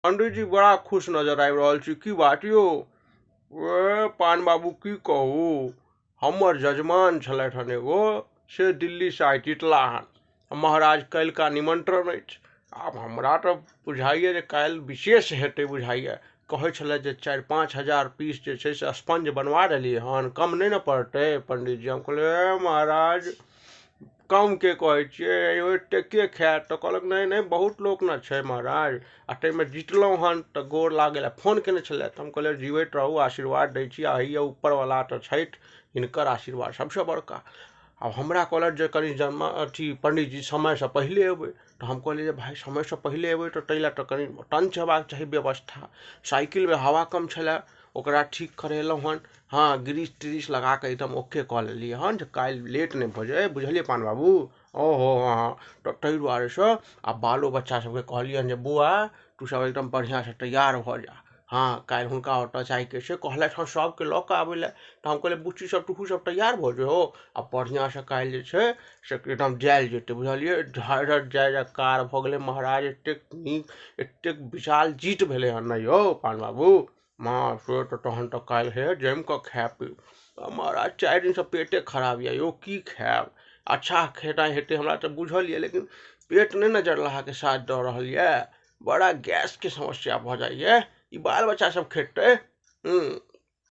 पंडित जी बड़ा खुश नजर आबि रहल छी। की बात यौ? पान बाबू की कहू, हमर जजमान छलथि हन एगो, से दिल्ली से आइ टिटला हन। महाराज काल्हिका निमंत्रण अछि। आब हमरा तऽ बुझाइए जे काल्हि विशेष हेतै बुझाइए। कहै छलै जे 4-5 हजार पीस जे छै से स्पंज बनवा देलियै हन, कम नहि ने पड़तै पंडित जी? हम कहलियै महाराज कम के कहै छियै, एतेक के खायत? तऽ कहलक नहीं नहीं बहुत लोक ने छै महाराज, आ ताहिमे जितलहुँ हन तऽ गोर लागै लए फोन केने छलथि। हम कहलियै जीवैत रहू, आशीर्वाद दै छी, आ ऊपरवला तऽ छथि, हिनकर आशीर्वाद सबसँ बड़का। आब हमरा कहलथि जे कनि अथी पंडित जी समयसँ पहिले अयबै। तऽ हम कहलियै जे भाई समयसँ पहिले अयबै तऽ ताहि लए तऽ कनि टंच हेबाक चाही व्यवस्था। साइकिलमे हवा कम छलै, ओकरा ठीक करेलहुँ हन। हाँ, ग्रीस त्रीस लगा कऽ एकदम ओके कऽ लेलियै हन जे काल्हि लेट नहि भऽ जाय, बुझलियै पान बाबू? ओहो हाँ, तऽ ताहि दुआरेसँ आ बालो बच्चा सबके कहलियनि जे बौआ तू सब एकदम बढ़िआँसँ तैयार भऽ जा। हाँ, काल्हि हुनका ओतऽ जाइके छै, कहलथि हँ सबके लऽ कऽ आबै लए। तऽ हम कहलियै बुच्ची सब तू सब तैयार भऽ जो, आ बढ़िआँसँ काल्हि जे छै से एकदम जायल जेतै, बुझलियै? झरझर जय जयकार भऽ गेलै महाराज। एतेक नीक, एतेक विशाल जीत भेलै हन ने यौ पान बाबू। माँ से तऽ तहन तऽ काल्हि हे जमि कऽ खाय पी। महाराज 4 दिनसँ पेटे खराब यऽ यौ, की खायब? अच्छा खेनाइ हेतै हमरा तऽ बुझल यऽ, लेकिन पेट नहीं ने जरलाहाके साथ दऽ रहल यऽ। बड़ा गैसके समस्या भऽ जाइए। ई बाल बच्चा सब खेतै?